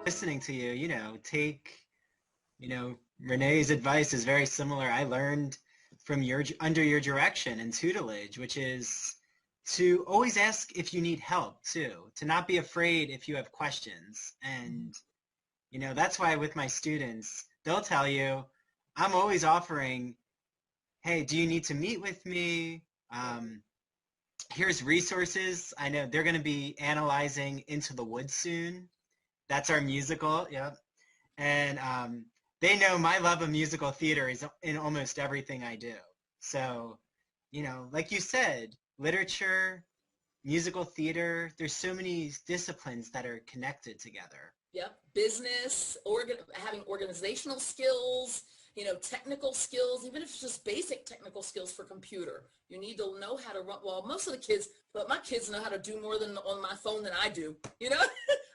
listening to you, take, Renee's advice is very similar. I learned from under your direction and tutelage, which is to always ask if you need help too, to not be afraid if you have questions. And, that's why with my students, they'll tell you, I'm always offering, hey, do you need to meet with me? Here's resources. I know they're going to be analyzing Into the Woods soon. That's our musical, yep. And they know my love of musical theater is in almost everything I do. So, like you said, literature, musical theater, there's so many disciplines that are connected together. Yep, business, having organizational skills, technical skills, even if it's just basic technical skills for computer. You need to know how to run, well, most of the kids, but my kids know how to do more than on my phone than I do,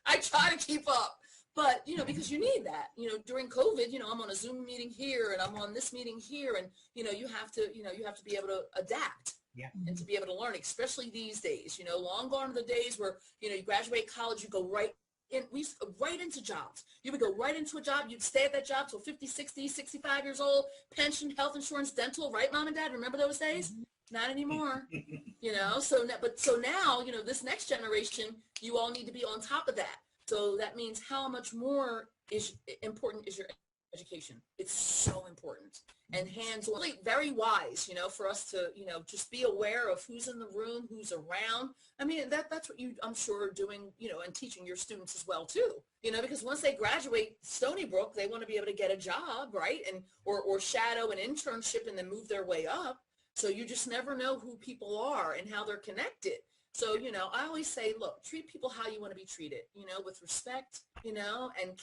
I try to keep up. But, because you need that, during COVID, I'm on a Zoom meeting here and I'm on this meeting here and, you have to be able to adapt. Yeah. And to be able to learn, especially these days, long gone are the days where, you graduate college, you go right into jobs. You would go right into a job. You'd stay at that job till 50, 60, 65 years old, pension, health insurance, dental, right, Mom and Dad? Remember those days? Not anymore, So now, this next generation, you all need to be on top of that. So that means how much more important is your education? It's so important and hands-on, really very wise, for us to, just be aware of who's in the room, who's around. I mean, that's what you, I'm sure, are doing, and teaching your students as well too, because once they graduate Stony Brook, they want to be able to get a job, right? And, or shadow an internship and then move their way up. So you just never know who people are and how they're connected. So, I always say, look, treat people how you want to be treated, with respect, and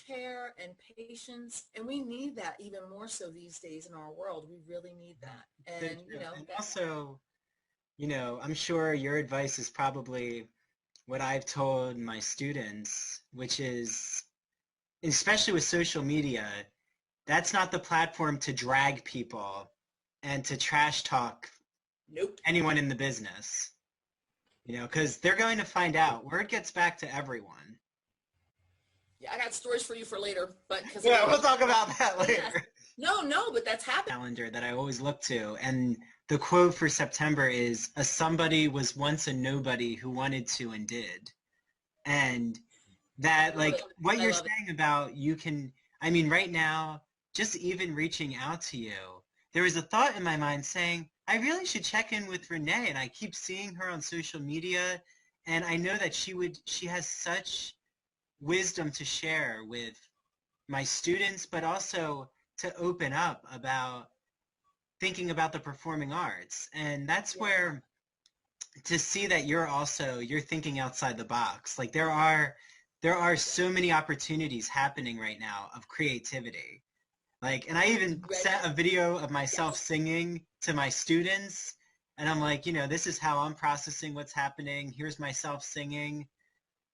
care and patience. And we need that even more so these days in our world. We really need that. And, and also, I'm sure your advice is probably what I've told my students, which is, especially with social media, that's not the platform to drag people and to trash talk anyone in the business. Because they're going to find out. Word gets back to everyone. Yeah, I got stories for you for later, but yeah, we'll talk about that later. No, but that's happening. Calendar that I always look to, and the quote for September is, "A somebody was once a nobody who wanted to and did," and that, like, what you're saying about right now, just even reaching out to you, there was a thought in my mind saying, I really should check in with Renee, and I keep seeing her on social media, and I know that she has such wisdom to share with my students, but also to open up about thinking about the performing arts. And that's where, to see that you're thinking outside the box. Like there are so many opportunities happening right now of creativity. Like, and I even sent a video of myself singing to my students, and I'm like, this is how I'm processing what's happening. Here's myself singing.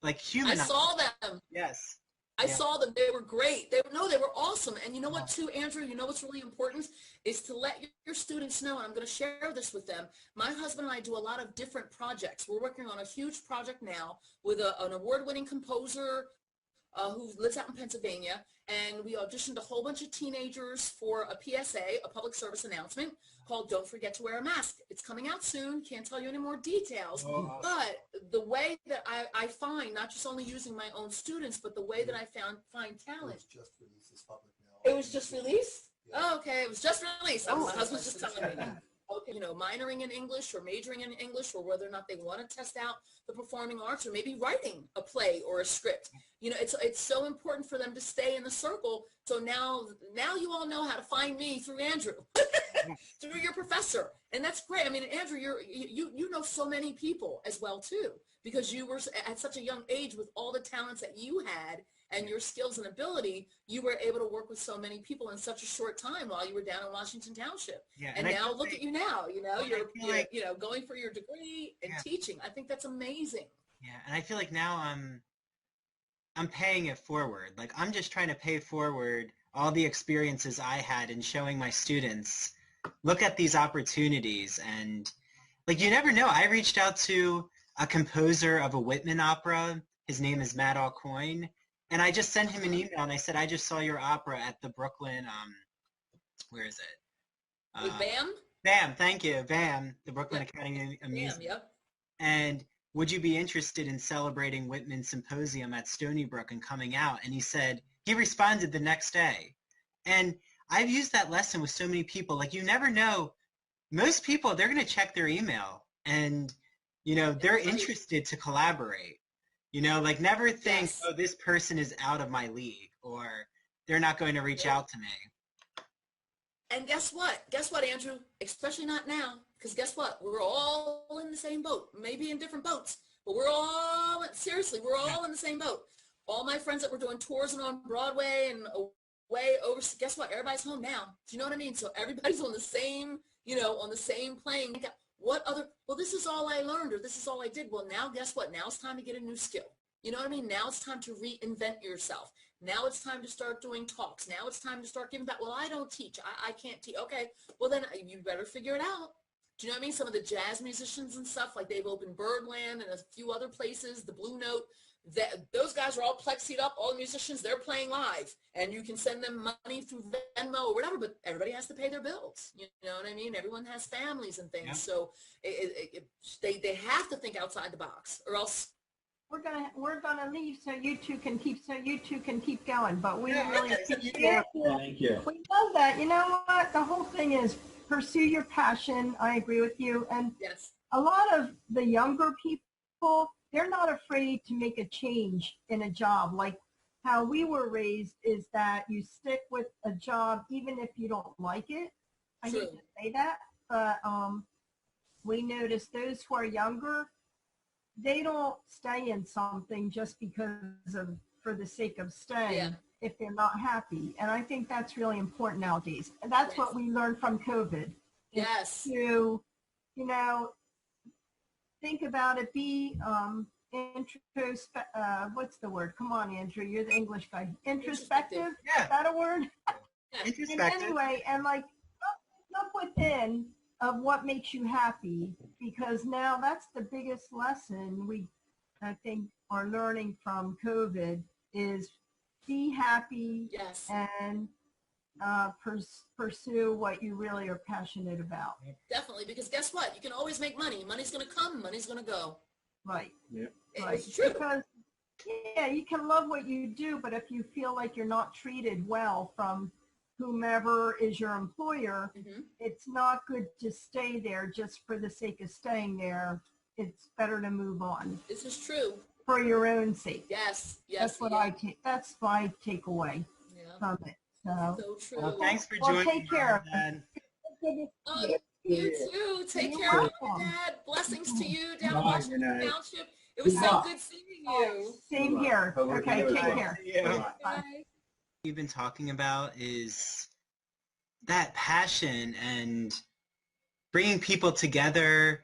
Like human. I saw them. Yes. I saw them. They were great. They were awesome. And you know what too, Andrew, what's really important is to let your students know, and I'm going to share this with them. My husband and I do a lot of different projects. We're working on a huge project now with an award-winning composer who lives out in Pennsylvania, and we auditioned a whole bunch of teenagers for a PSA, a public service announcement called Don't Forget to Wear a Mask. It's coming out soon. Can't tell you any more details. Oh. But the way that I find, not just only using my own students, but the way that I find talent. It was just released. It's public now. It was just released? Yeah. Oh, okay. It was just released. My husband's just telling me. Okay, minoring in English or majoring in English, or whether or not they want to test out the performing arts, or maybe writing a play or a script. It's so important for them to stay in the circle. So now you all know how to find me through Andrew, through your professor, and that's great. I mean, Andrew, you know so many people as well too, because you were at such a young age with all the talents that you had and your skills and ability. You were able to work with so many people in such a short time while you were down in Washington Township. Yeah, and now look at you now. You're going for your degree and teaching. I think that's amazing. Yeah, and I feel like now I'm paying it forward. Like I'm just trying to pay forward all the experiences I had in showing my students, look at these opportunities. And like, you never know. I reached out to a composer of a Whitman opera. His name is Matt Alcoyne. And I just sent him an email and I said, I just saw your opera at the Brooklyn, where is it? With BAM? BAM, thank you, BAM, the Brooklyn Yep. Academy of BAM, Music. yep. And would you be interested in celebrating Whitman's symposium at Stony Brook and coming out? And he responded the next day. And I've used that lesson with so many people. Like, you never know. Most people, they're going to check their email and, they're interested to collaborate. Like, never think, Yes. oh, this person is out of my league, or they're not going to reach out to me. And guess what? Guess what, Andrew? Especially not now, because guess what? We're all in the same boat, maybe in different boats, but we're all in the same boat. All my friends that were doing tours and on Broadway and way over, guess what? Everybody's home now. Do you know what I mean? So everybody's on the same, on the same plane. Well, this is all I learned, or this is all I did. Well, now guess what? Now it's time to get a new skill. You know what I mean? Now it's time to reinvent yourself. Now it's time to start doing talks. Now it's time to start giving back. Well, I don't teach. I can't teach. Okay, well then you better figure it out. Do you know what I mean? Some of the jazz musicians and stuff, like they've opened Birdland and a few other places, the Blue Note, those guys are all plexied up, all the musicians, they're playing live. And you can send them money through Venmo or whatever, but everybody has to pay their bills. You know what I mean? Everyone has families and things. Yeah. So they have to think outside the box, or else we're gonna leave so you two can keep going. But we really Thank you. We love that. You know what? The whole thing is pursue your passion. I agree with you. And yes, a lot of the younger people, they're not afraid to make a change in a job. Like how we were raised is that you stick with a job even if you don't like it. I hate to say that, but we notice those who are younger, they don't stay in something just for the sake of staying if they're not happy. And I think that's really important nowadays. And that's what we learned from COVID. Yes. To, think about it, be what's the word? Come on, Andrew, you're the English guy. Introspective? Yeah. Is that a word? Introspective. And anyway, and like look within of what makes you happy, because now that's the biggest lesson I think are learning from COVID is be happy and pursue what you really are passionate about. Definitely, because guess what? You can always make money. Money's going to come, money's going to go. Right. Yep. Right. It's true. Because, you can love what you do, but if you feel like you're not treated well from whomever is your employer, it's not good to stay there just for the sake of staying there. It's better to move on. This is true. For your own sake. Yes. That's what that's my takeaway from it. So true. Well, thanks for joining. Take care. You too. Take care of your dad. Blessings to you down in Washington Township. It was so good seeing you. Same here. Okay, take care. Bye. You've been talking about is that passion and bringing people together,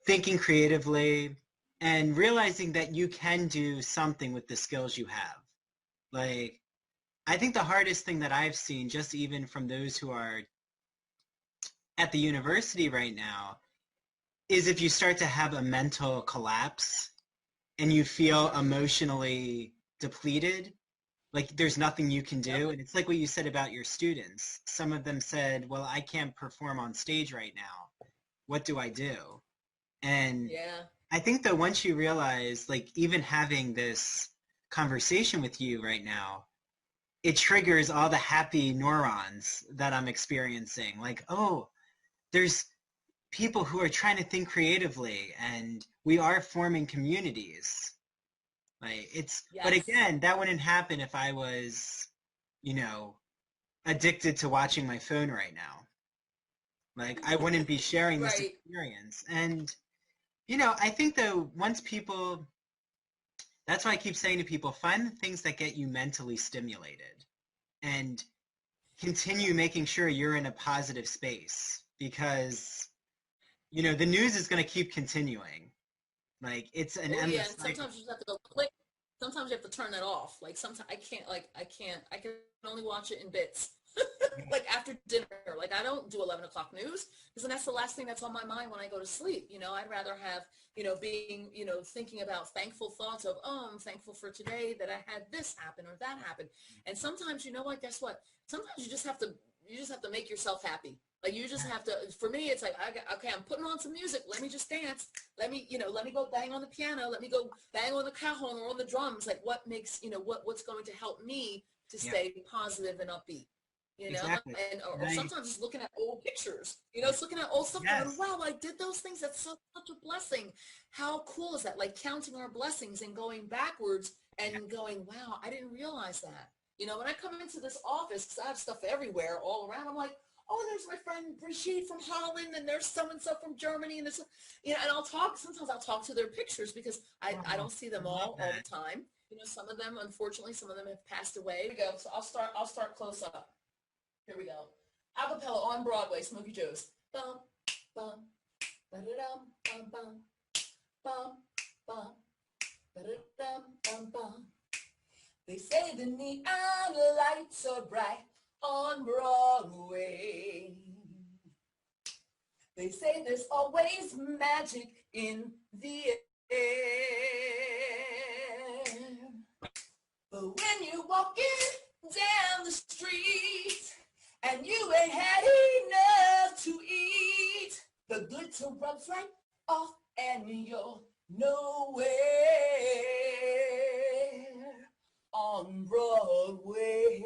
thinking creatively, and realizing that you can do something with the skills you have. Like, I think the hardest thing that I've seen, just even from those who are at the university right now, is if you start to have a mental collapse and you feel emotionally depleted, like there's nothing you can do. And it's like what you said about your students. Some of them said, well, I can't perform on stage right now. What do I do? And I think that once you realize, like, even having this conversation with you right now, it triggers all the happy neurons that I'm experiencing. Like, oh, there's people who are trying to think creatively, and we are forming communities. Like, but again, that wouldn't happen if I was, addicted to watching my phone right now. Like, I wouldn't be sharing this experience. And, I think though, once people, that's why I keep saying to people, find the things that get you mentally stimulated and continue making sure you're in a positive space, because, the news is going to keep continuing. Like, it's an endless cycle. Sometimes you just have to go click. Sometimes you have to turn that off. Like, sometimes I can only watch it in bits. like after dinner. Like I don't do 11 o'clock news because then that's the last thing that's on my mind when I go to sleep. You know, I'd rather have, you know, being, you know, thinking about thankful thoughts of, oh, I'm thankful for today that I had this happen or that happen. And sometimes, you know what, guess what? Sometimes you just have to make yourself happy. Like you just have to, for me, it's like, okay, I'm putting on some music. Let me just dance. Let me go bang on the piano. Let me go bang on the cajon or on the drums. Like what makes, you know, what's going to help me to stay positive and upbeat, you know? Exactly. And or sometimes just looking at old pictures, you know, just looking at old stuff going, wow, I did those things. That's such a blessing. How cool is that? Like counting our blessings and going backwards and going, wow, I didn't realize that. You know, when I come into this office, because I have stuff everywhere all around, I'm like, oh, there's my friend Brigitte from Holland, and there's so-and-so from Germany, and this, you know, and sometimes I'll talk to their pictures because I don't see them all the time. You know, some of them, unfortunately, some of them have passed away. Here we go. So I'll start close up. Here we go. Acapella on Broadway, Smokey Joe's. Bum, bum, ba-da-dum, bum, bum, bum, bum, ba-da-dum, bum, bum. They say the neon lights are bright on Broadway. They say there's always magic in the air. But when you're walking down the street and you ain't had enough to eat, the glitter rubs right off and you're nowhere on Broadway.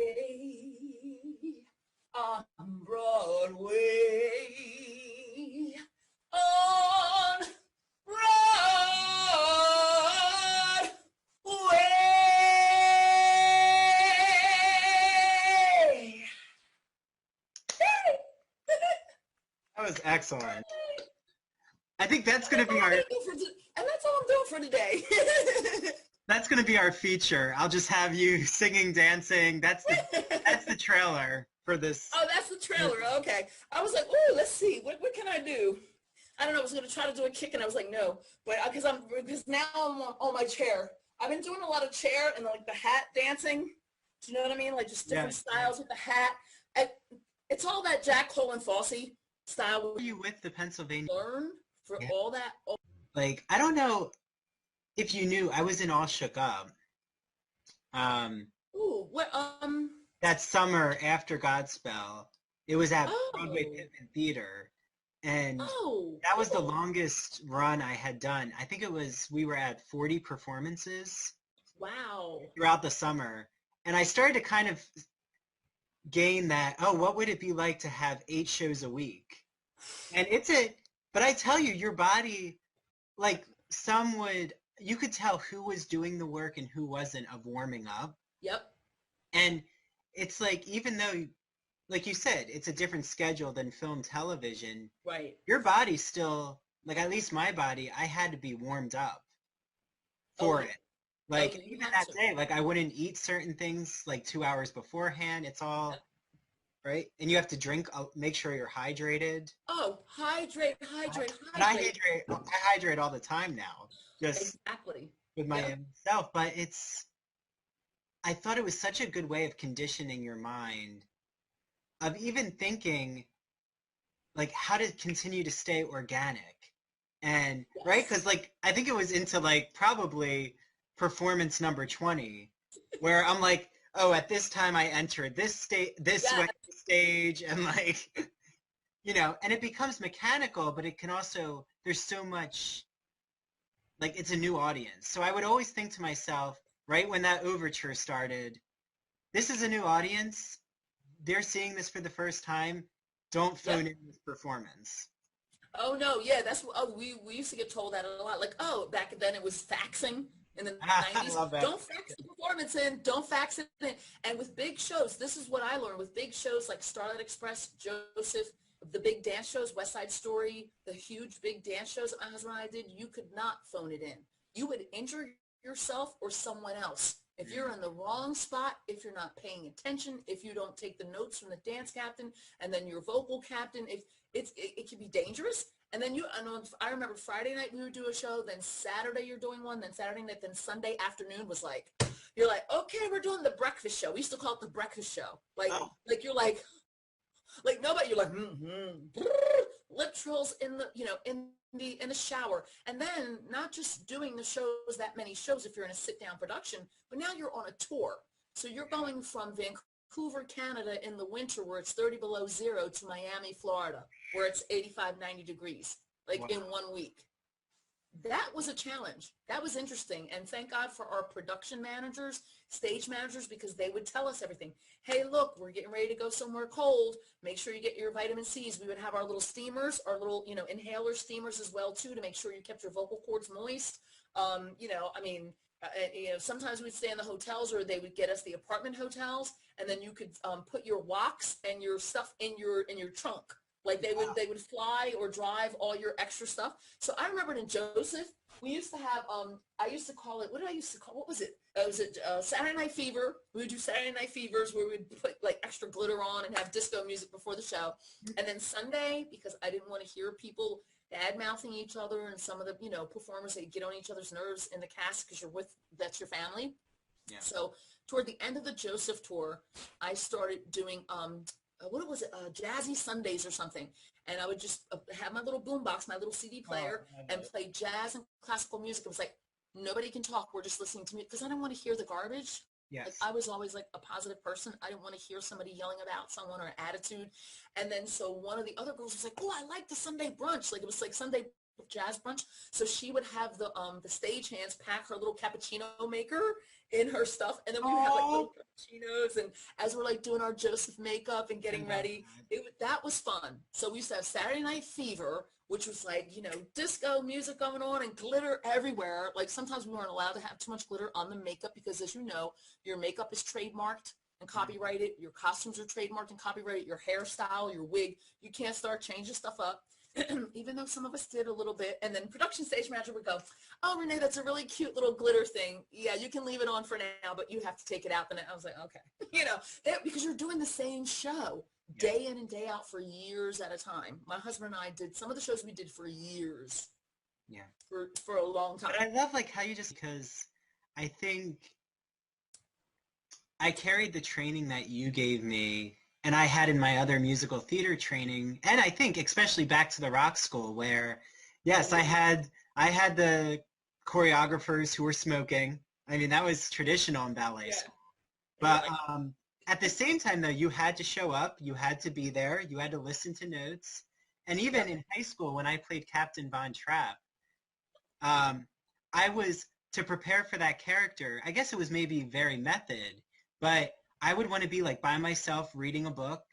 On Broadway. On Broadway. That was excellent. I think that's going to be our... And that's all I'm doing for today. That's going to be our feature. I'll just have you singing, dancing. That's the trailer for this. Oh, that's the trailer. Okay. I was like, oh, let's see. What can I do? I don't know. I was going to try to do a kick, and I was like, no. But because now I'm on my chair. I've been doing a lot of chair and like the hat dancing. Do you know what I mean? Like just different styles with the hat. It's all that Jack Cole and Fosse style. Are you with the Pennsylvania? Learn for all that. Like, I don't know if you knew, I was in All Shook Up. Ooh, what, that summer after Godspell, it was at Broadway Pittman Theater, and that was the longest run I had done. I think we were at 40 performances. Wow. Throughout the summer, and I started to kind of gain that, what would it be like to have 8 shows a week? And but I tell you, your body, like you could tell who was doing the work and who wasn't of warming up. Yep. And it's like, even though, like you said, it's a different schedule than film television. Right. Your body still, like at least my body, I had to be warmed up for it. Like even that day, like I wouldn't eat certain things like 2 hours beforehand. It's all right. And you have to drink, make sure you're hydrated. Oh, hydrate. And I hydrate all the time now. Just exactly. With my own self. But I thought it was such a good way of conditioning your mind, of even thinking like how to continue to stay organic. And right, because like I think it was into like probably performance number 20 where I'm like, at this time I entered this stage, and like and it becomes mechanical, but it can also, there's so much, like it's a new audience. So I would always think to myself, right when that overture started, this is a new audience. They're seeing this for the first time. Don't phone in this performance. Oh no, yeah, we used to get told that a lot. Like, back then it was faxing in the 90s. I love that. Don't fax the performance in. Don't fax it in. And with big shows, this is what I learned with big shows like Starlight Express, Joseph, the big dance shows, West Side Story, the huge big dance shows as when I did, you could not phone it in. You would injure yourself or someone else. If you're in the wrong spot, if you're not paying attention, if you don't take the notes from the dance captain and then your vocal captain, it can be dangerous. And then I remember Friday night we would do a show, then Saturday you're doing one, then Saturday night, then Sunday afternoon was like, You're like, okay, we're doing the breakfast show. We used to call it the breakfast show. Like, like you're like nobody. You're like, lip trills in the, you know, in the shower, and then not just doing the shows, that many shows if you're in a sit down production, but now you're on a tour. So you're going from Vancouver, Canada in the winter where it's 30 below zero to Miami, Florida, where it's 85, 90 degrees, like in 1 week. That was a challenge. That was interesting. And thank God for our production managers, stage managers, because they would tell us everything. Hey, look, we're getting ready to go somewhere cold. Make sure you get your vitamin C's. We would have our little steamers, our little, you know, inhaler steamers as well, too, to make sure you kept your vocal cords moist. You know, I mean, you know, sometimes we'd stay in the hotels, or they would get us the apartment hotels, and then you could put your wok and your stuff in your trunk. Like they would fly or drive all your extra stuff. So I remember in Joseph, we used to have, I used to call it, what did I used to call, what was it? Was it Saturday Night Fever? We would do Saturday Night Fevers where we'd put like extra glitter on and have disco music before the show. And then Sunday, because I didn't want to hear people bad-mouthing each other and some of the, you know, performers, they get on each other's nerves in the cast because that's your family. Yeah. So toward the end of the Joseph tour, I started doing, what was it, Jazzy Sundays or something. And I would just have my little boombox, my little CD player, and play jazz and classical music. It was like, nobody can talk. We're just listening to music. Because I didn't want to hear the garbage. Yes. Like, I was always like a positive person. I didn't want to hear somebody yelling about someone or an attitude. And then so one of the other girls was like, oh, I like the Sunday brunch. Like it was like Sunday jazz brunch. So she would have the stagehands pack her little cappuccino maker in her stuff, and then we would have like little cappuccinos, and as we're like doing our Joseph makeup and getting ready, that was fun. So we used to have Saturday Night Fever, which was like, you know, disco music going on and glitter everywhere. Like sometimes we weren't allowed to have too much glitter on the makeup because, as you know, your makeup is trademarked and copyrighted, your costumes are trademarked and copyrighted, your hairstyle, your wig, you can't start changing stuff up. Even though some of us did a little bit. And then production stage manager would go, oh, Renee, that's a really cute little glitter thing. Yeah, you can leave it on for now, but you have to take it out. And I was like, okay. You know, because you're doing the same show day in and day out for years at a time. My husband and I did some of the shows we did for years. Yeah. For a long time. But I love like how you just, because I think I carried the training that you gave me and I had in my other musical theater training, and I think especially back to the rock school where, yes, I had the choreographers who were smoking. I mean, that was traditional in ballet school. But at the same time, though, you had to show up. You had to be there. You had to listen to notes. And even in high school, when I played Captain Von Trapp, I was, to prepare for that character, I guess it was maybe very method, but I would want to be like by myself reading a book.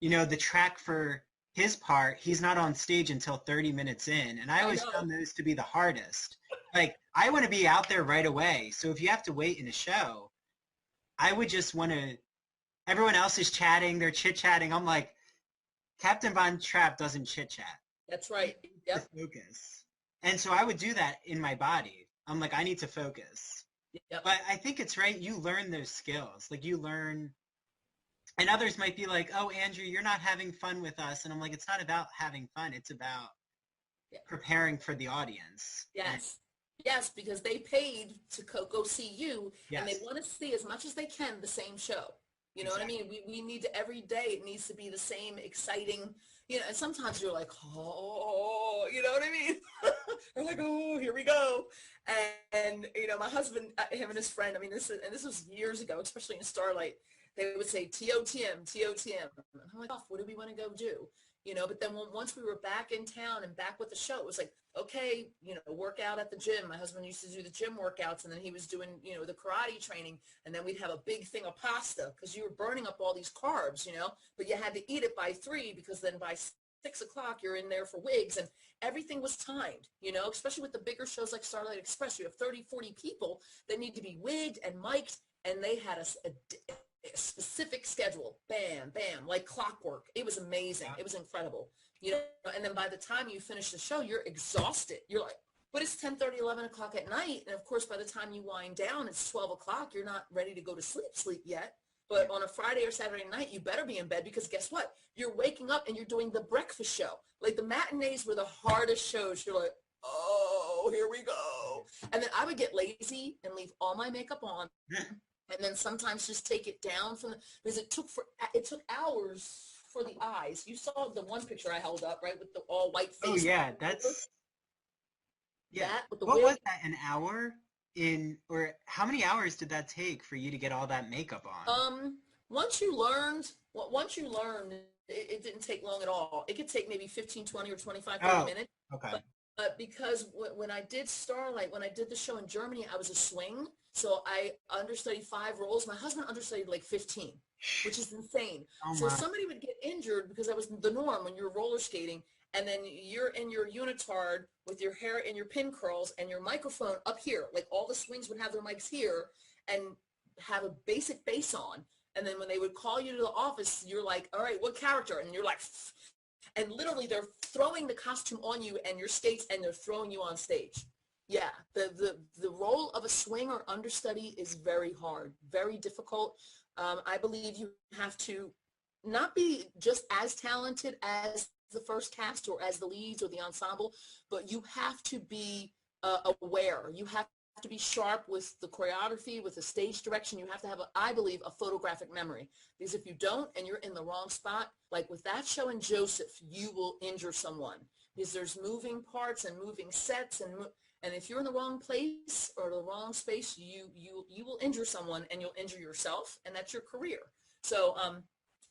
You know, the track for his part, he's not on stage until 30 minutes in. And I always found those to be the hardest. Like, I want to be out there right away. So if you have to wait in a show, I would just want to, everyone else is chatting, they're chit-chatting. I'm like, Captain Von Trapp doesn't chit-chat. That's right. Yep. Focus. And so I would do that in my body. I'm like, I need to focus. Yep. But I think it's right. You learn those skills. Like you learn, and others might be like, oh, Andrew, you're not having fun with us. And I'm like, it's not about having fun. It's about preparing for the audience. Yes. Yes, because they paid to go see you, and they want to see as much as they can the same show. You know what I mean? We need to, every day it needs to be the same exciting, you know, and sometimes you're like, oh, you know what I mean? We're like, oh, here we go. And, you know, my husband, him and his friend, I mean, this was years ago, especially in Starlight, they would say TOTM, TOTM. And I'm like, oh, what do we want to go do? You know, but then once we were back in town and back with the show, it was like, okay, you know, work out at the gym. My husband used to do the gym workouts, and then he was doing, you know, the karate training, and then we'd have a big thing of pasta because you were burning up all these carbs, you know, but you had to eat it by 3 because then by 6 o'clock you're in there for wigs, and everything was timed, you know, especially with the bigger shows like Starlight Express. You have 30, 40 people that need to be wigged and mic'd, and they had a specific schedule, bam, bam, like clockwork. It was amazing. It was incredible, you know, and then by the time you finish the show, you're exhausted. You're like, but it's 10:30, 11 o'clock at night, and of course, by the time you wind down, it's 12 o'clock. You're not ready to go to sleep yet. But on a Friday or Saturday night, you better be in bed because guess what? You're waking up and you're doing the breakfast show. Like the matinees were the hardest shows. You're like, oh, here we go. And then I would get lazy and leave all my makeup on, and then sometimes just take it down because it took hours for the eyes. You saw the one picture I held up, right, with the all white face. Oh yeah, That with the what wig. was that, an hour or how many hours did that take for you to get all that makeup on? Once you learned, it didn't take long at all. It could take maybe 15, 20, or 25, 30 minutes. Okay. But because when I did Starlight, when I did the show in Germany, I was a swing. So I understudied 5 roles. My husband understudied like 15, which is insane. Oh So my. somebody would get injured because that was the norm when you're roller skating. And then you're in your unitard with your hair in your pin curls and your microphone up here. Like all the swings would have their mics here and have a basic bass on. And then when they would call you to the office, you're like, all right, what character? And you're like, and literally they're throwing the costume on you and your skates and they're throwing you on stage. Yeah, the role of a swing or understudy is very hard, very difficult. I believe you have to not be just as talented as the first cast or as the leads or the ensemble, but you have to be aware. You have to be sharp with the choreography, with the stage direction. You have to have, I believe, a photographic memory. Because if you don't and you're in the wrong spot, like with that show in Joseph, you will injure someone. Because there's moving parts and moving sets, and if you're in the wrong place or the wrong space, you will injure someone and you'll injure yourself, and that's your career. So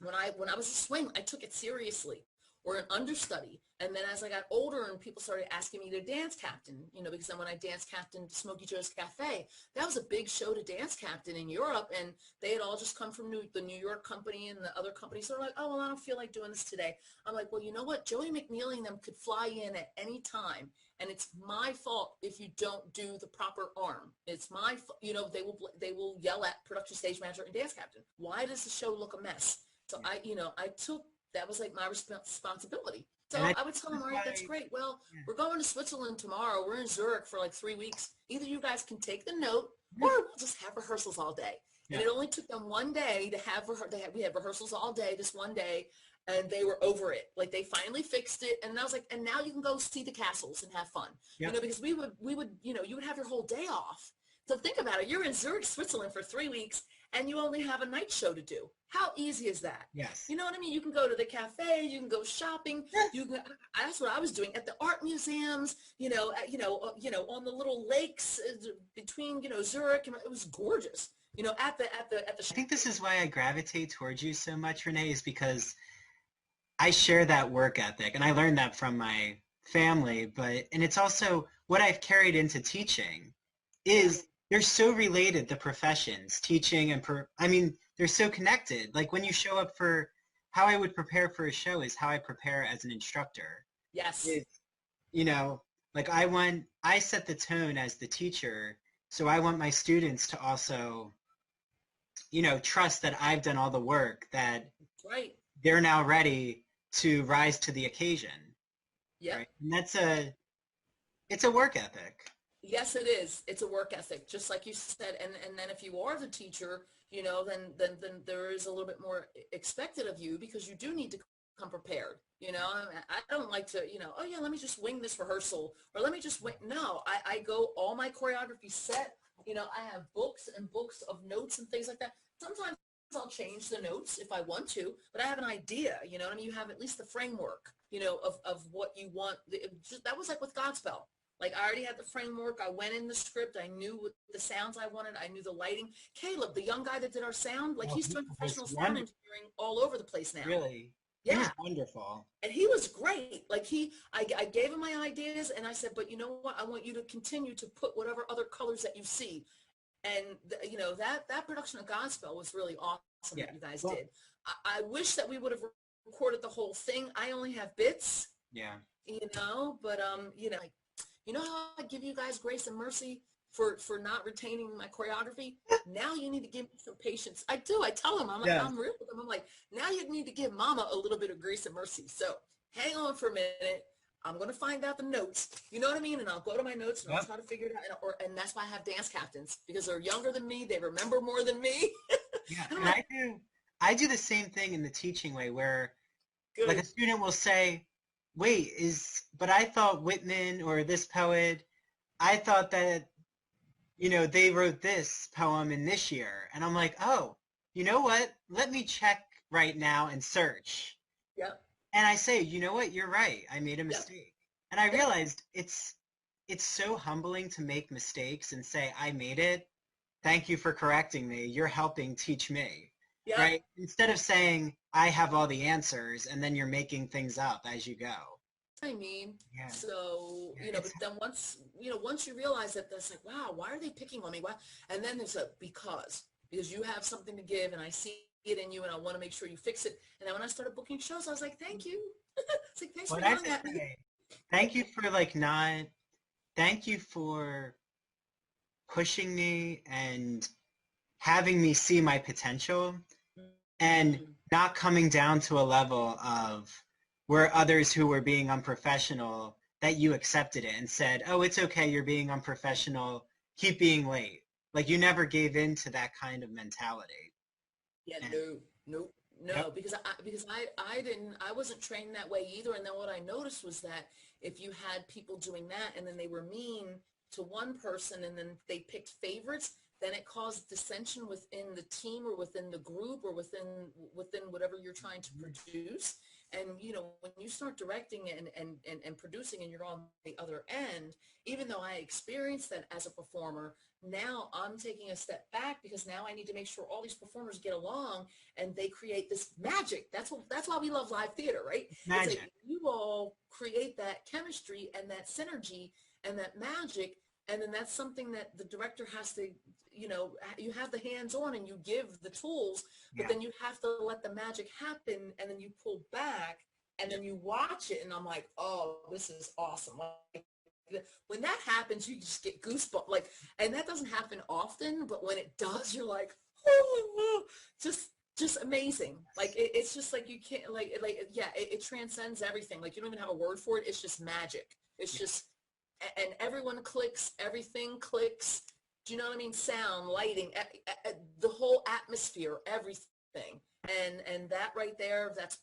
when I was a swing, I took it seriously, or an understudy. And then as I got older and people started asking me to dance captain, because then when I dance captained Smokey Joe's Cafe, that was a big show to dance captain in Europe. And they had all just come from the New York company and the other companies. So they're like, oh, well, I don't feel like doing this today. I'm like, well, you know what? Joey McNeely and them could fly in at any time. And it's my fault if you don't do the proper arm. It's my fault. They will yell at production stage manager and dance captain. Why does the show look a mess? So that was like my responsibility. So I would tell them, all right, that's great. Well, we're going to Switzerland tomorrow. We're in Zurich for like 3 weeks. Either you guys can take the note or we'll just have rehearsals all day. Yeah. And it only took them one day to have, we had rehearsals all day, this one day, and they were over it. Like they finally fixed it. And I was like, and now you can go see the castles and have fun. Yep. Because we would, you would have your whole day off. So think about it. You're in Zurich, Switzerland for 3 weeks and you only have a night show to do. How easy is that? Yes. You know what I mean? You can go to the cafe, you can go shopping. That's what I was doing at the art museums, on the little lakes between, Zurich, and it was gorgeous. At the I think this is why I gravitate towards you so much, Renee, is because I share that work ethic, and I learned that from my family, and it's also what I've carried into teaching is they're so related, the professions, teaching and they're so connected. Like when you show up how I would prepare for a show is how I prepare as an instructor. Yes. Like I set the tone as the teacher, so I want my students to also, trust that I've done all the work, that right. They're now ready to rise to the occasion. Yeah. Right? And it's a work ethic. Yes, it is. It's a work ethic, just like you said. And then if you are the teacher, then there is a little bit more expected of you because you do need to come prepared. I don't like to, oh yeah, let me just wing this rehearsal or let me just wing. No, I go all my choreography set. I have books and books of notes and things like that. Sometimes I'll change the notes if I want to, but I have an idea. You know what I mean? You have at least the framework, of what you want. That was like with Godspell. Like I already had the framework. I went in the script. I knew what the sounds I wanted. I knew the lighting. Caleb, the young guy that did our sound, like he's doing professional sound engineering all over the place now. Really? Yeah. He was wonderful. And he was great. Like I gave him my ideas and I said, but you know what? I want you to continue to put whatever other colors that you see. And that production of Godspell was really awesome that you guys did. I wish that we would have recorded the whole thing. I only have bits. Yeah. But how I give you guys grace and mercy for not retaining my choreography? Now you need to give me some patience. I do. I tell them, I'm real with them. I'm like, now you need to give mama a little bit of grace and mercy. So hang on for a minute. I'm going to find out the notes. You know what I mean? And I'll go to my notes and I'll try to figure it out. And that's why I have dance captains, because they're younger than me. They remember more than me. Yeah. And I do the same thing in the teaching way where like a student will say, wait, but I thought Whitman or this poet I thought that, they wrote this poem in this year. And I'm like, oh, you know what? Let me check right now and search. Yep. And I say, you know what? You're right. I made a Yep. mistake. And I Yep. realized it's so humbling to make mistakes and say, I made it. Thank you for correcting me. You're helping teach me. Yep. Right? Instead of saying, I have all the answers, and then you're making things up as you go. I mean, Yeah. so, but then once you realize that, that's like, wow, why are they picking on me? Why? And then there's a because you have something to give and I see it in you and I want to make sure you fix it. And then when I started booking shows, I was like, thank you. It's like, thanks for What I yelling at me. say, thank you for thank you for pushing me and having me see my potential and not coming down to a level of where others who were being unprofessional, that you accepted it and said, oh, it's okay, you're being unprofessional, keep being late. Like you never gave in to that kind of mentality. Yeah, And, no, yep. because I wasn't trained that way either. And then what I noticed was that if you had people doing that and then they were mean to one person and then they picked favorites, then it caused dissension within the team or within the group or within whatever you're trying to produce. And when you start directing and producing and you're on the other end, even though I experienced that as a performer, now I'm taking a step back because now I need to make sure all these performers get along and they create this magic. That's why we love live theater, right? Magic. It's like you all create that chemistry and that synergy and that magic, and then that's something that the director has to, you have the hands on and you give the tools, but Yeah. then you have to let the magic happen and then you pull back and then you watch it and I'm like, oh, this is awesome. Like, when that happens, you just get goosebumps. Like, and that doesn't happen often, but when it does, you're like, oh, just amazing. Like it's just like you can't yeah, it transcends everything. Like you don't even have a word for it. It's just magic. It's just, and everyone clicks, everything clicks. Do you know what I mean? Sound, lighting, the whole atmosphere, everything. And that right there, that's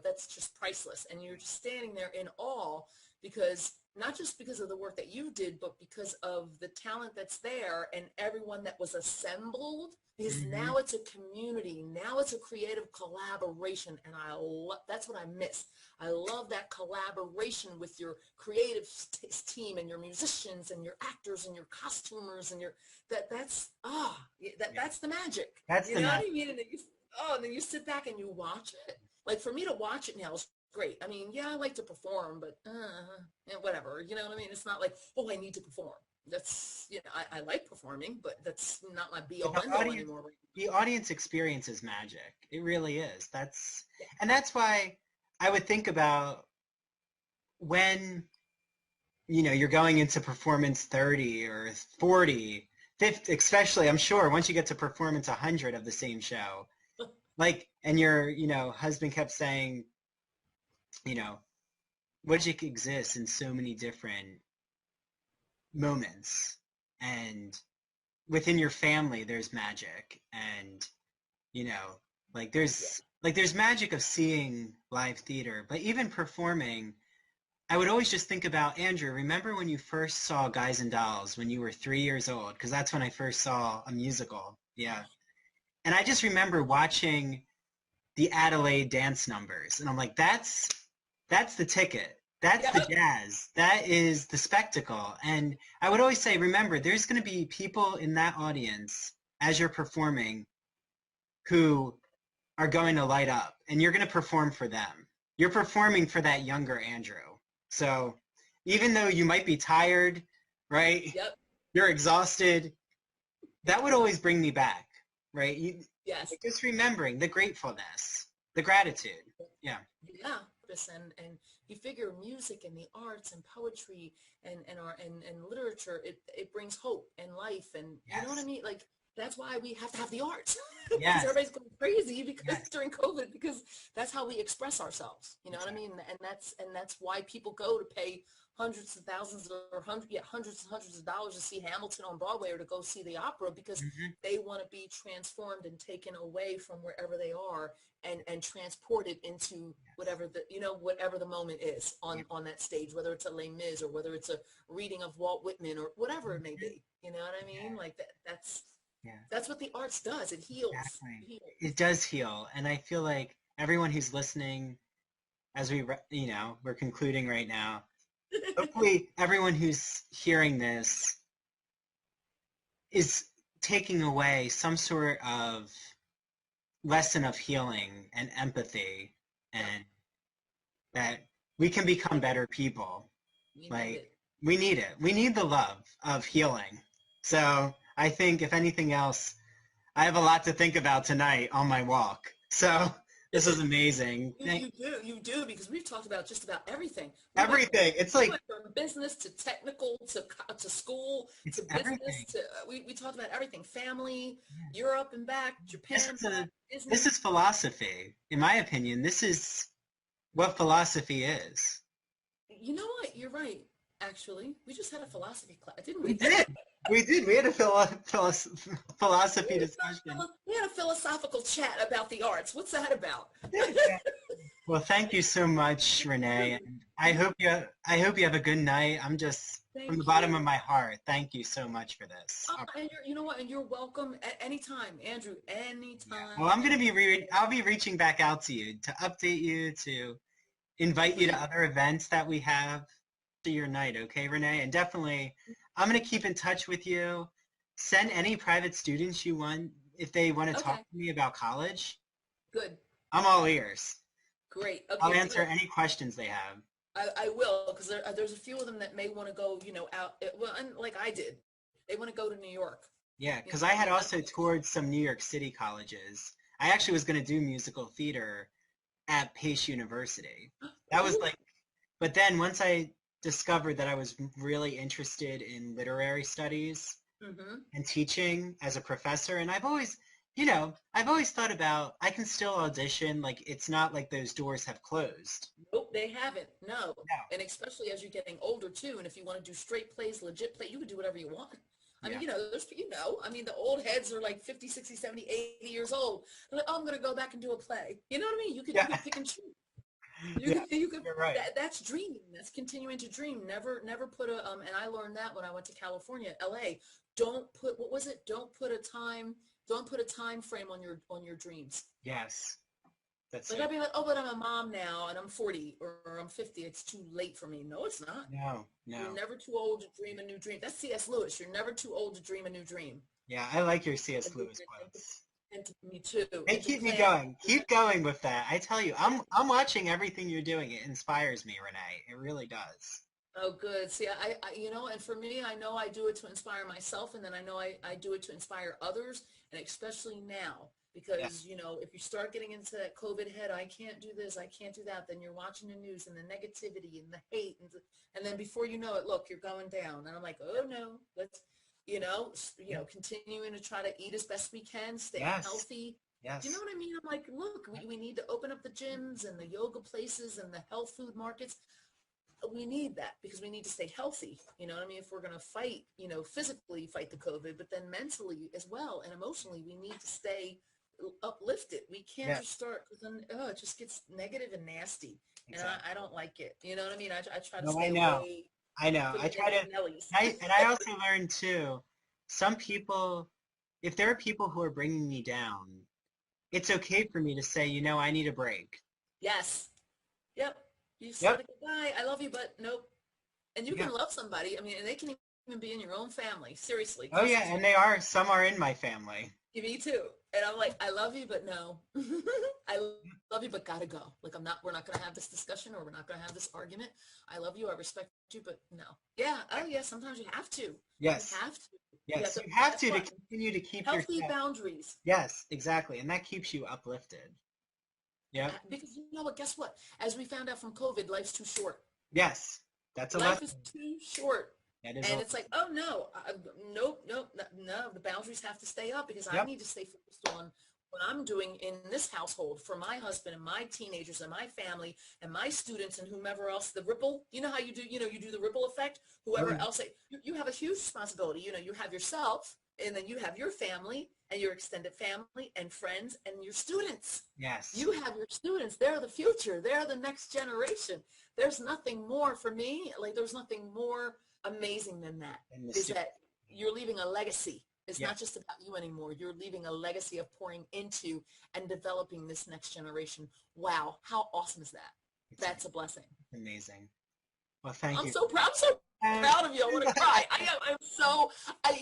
that's just priceless. And you're just standing there in awe because not just because of the work that you did, but because of the talent that's there and everyone that was assembled. Because now it's a community, now it's a creative collaboration, and that's what I miss. I love that collaboration with your creative team and your musicians and your actors and your costumers and that's the magic. That's You the know what magic. I mean? And then you sit back and you watch it. Like for me to watch it now is great. I mean, yeah, I like to perform, but whatever. You know what I mean? It's not like, oh, I need to perform. That's, I like performing, but that's not my be all But end all anymore. the audience experience is magic. It really is. And that's why I would think about when, you're going into performance 30 or 40, 50, especially, I'm sure, once you get to performance 100 of the same show, like, and your, husband kept saying, magic exists in so many different moments. And within your family, there's magic. And, you know, there's magic of seeing live theater, but even performing, I would always just think about, Andrew, remember when you first saw Guys and Dolls when you were 3 years old? Because that's when I first saw a musical. Yeah. And I just remember watching the Adelaide dance numbers. And I'm like, that's the ticket. That's the jazz. That is the spectacle. And I would always say, remember, there's going to be people in that audience as you're performing who are going to light up, and you're going to perform for them. You're performing for that younger Andrew. So even though you might be tired, right? Yep. You're exhausted. That would always bring me back, right? Yes. Just remembering the gratefulness, the gratitude. Yeah. Yeah. And you figure music and the arts and poetry and literature, it brings hope and life, and you know what I mean? Like that's why we have to have the arts. Because everybody's going crazy because during COVID, because that's how we express ourselves. You know what I mean? And that's why people go to pay hundreds of thousands or hundreds and hundreds of dollars to see Hamilton on Broadway or to go see the opera because they want to be transformed and taken away from wherever they are and transported into whatever the moment is on that stage, whether it's a Les Mis or whether it's a reading of Walt Whitman or whatever it may be. You know what I mean? Like that's what the arts does. It heals. Exactly. It does heal. And I feel like everyone who's listening, as we're concluding right now, hopefully everyone who's hearing this is taking away some sort of lesson of healing and empathy, and that we can become better people. We need it. We need the love of healing. So I think if anything else, I have a lot to think about tonight on my walk. So this is amazing. You do, because we've talked about just about everything. It's like from business to technical to school to business to we talked about everything. Family, Europe and back, Japan. This is philosophy, in my opinion. This is what philosophy is. You know what? You're right. Actually, we just had a philosophy class, didn't we? We did. We had a philosophy discussion. We had a philosophical chat about the arts. What's that about? Well, thank you so much, Renee. And I hope you have a good night. I'm just from the bottom of my heart. Thank you so much for this. And you know what? And you're welcome at any time, Andrew. Anytime. Well, I'll be reaching back out to you to update you, to invite you to other events that we have. To your night, okay, Renee? And definitely, I'm going to keep in touch with you. Send any private students you want if they want to talk to me about college. Good. I'm all ears. Great. Okay, I'll answer any questions they have. I will, because there's a few of them that may want to go, out. Well, and like I did, they want to go to New York. Yeah, because I had also toured some New York City colleges. I actually was going to do musical theater at Pace University. That was but then once I discovered that I was really interested in literary studies and teaching as a professor, and I've always thought about I can still audition. Like, it's not like those doors have closed. Nope, they haven't. No. And especially as you're getting older too, and if you want to do straight plays, legit play, you can do whatever you want. I mean, the old heads are like 50, 60, 70, 80 years old. They're like, oh, I'm going to go back and do a play. You know what I mean? You can pick and choose. You could, you're right. That's dreaming. That's continuing to dream. Never put and I learned that when I went to California, LA. Don't put a time frame on your dreams. Yes. That's I'd be like, oh, but I'm a mom now and I'm 40 or I'm 50. It's too late for me. No, it's not. No. You're never too old to dream a new dream. That's C.S. Lewis. You're never too old to dream a new dream. Yeah, I like your C.S. Lewis quotes. And me too. Hey, keep me going. Keep going with that. I tell you, I'm watching everything you're doing. It inspires me, Renee. It really does. Oh, good. See, I and for me, I know I do it to inspire myself, and then I know I do it to inspire others, and especially now, because, if you start getting into that COVID head, I can't do this, I can't do that, then you're watching the news and the negativity and the hate, and then before you know it, look, you're going down. And I'm like, oh, no, let's, continuing to try to eat as best we can, stay healthy. Yes. Do you know what I mean? I'm like, look, we need to open up the gyms and the yoga places and the health food markets. We need that because we need to stay healthy. You know what I mean? If we're going to fight, physically fight the COVID, but then mentally as well and emotionally, we need to stay uplifted. We can't just start, because then it just gets negative and nasty. Exactly. And I don't like it. You know what I mean? I try to stay away. I know. I try to, and I also learned too, some people, if there are people who are bringing me down, it's okay for me to say, I need a break. Yes. Yep. You said goodbye. I love you, but nope. And you can love somebody. I mean, and they can even be in your own family. Seriously. Oh yeah, and some are in my family. Me too. And I'm like, I love you, but no. I love you, but gotta go. Like, we're not going to have this discussion, or we're not going to have this argument. I love you. I respect you, but no. Yeah. Oh yeah. Sometimes you have to. Yes. You have to. Yes. You have to continue to keep healthy boundaries. Yes, exactly. And that keeps you uplifted. Yeah. Because you know what? Guess what? As we found out from COVID, life's too short. Yes. That's a life is too short. And it's like, oh no, no, the boundaries have to stay up because I need to stay focused on what I'm doing in this household for my husband and my teenagers and my family and my students and whomever else, the ripple, you know how you do, you do the ripple effect, whoever else, you have a huge responsibility. You have yourself, and then you have your family and your extended family and friends and your students. Yes. You have your students. They're the future. They're the next generation. There's nothing more for me. Like, there's nothing more amazing than that, is that you're leaving a legacy. It's not just about you anymore. You're leaving a legacy of pouring into and developing this next generation. Wow. How awesome is that? That's a blessing. Amazing. Well, thank you. I'm so proud of you. I want to cry.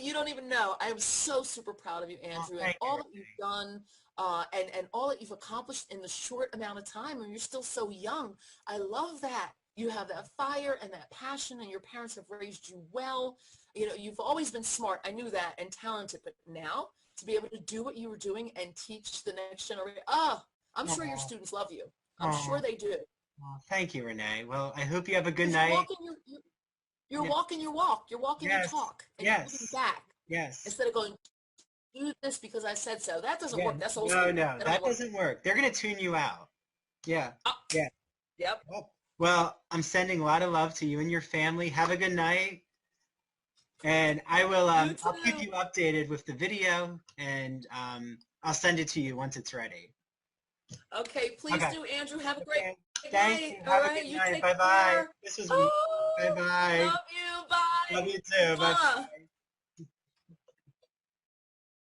You don't even know. I am so super proud of you, Andrew, and all that you've done, and all that you've accomplished in the short amount of time, and you're still so young. I love that. You have that fire and that passion, and your parents have raised you well. You've always been smart. I knew that, and talented, but now to be able to do what you were doing and teach the next generation, I'm sure your students love you. I'm sure they do. Oh, thank you, Renee. Well, I hope you have a good night. You're walking your walk. You're walking your talk. And you're looking back. Yes. Instead of going, do this because I said so. That doesn't work. That's old school. No, that doesn't work. They're going to tune you out. Yeah. Yeah. Yep. Well, I'm sending a lot of love to you and your family. Have a good night. And I will, I'll keep you updated with the video, and I'll send it to you once it's ready. Okay, please do, Andrew. Have a great night. Thank you. All right, you take Bye-bye. care. This was bye-bye. Love you. Bye. Love you too. Bye.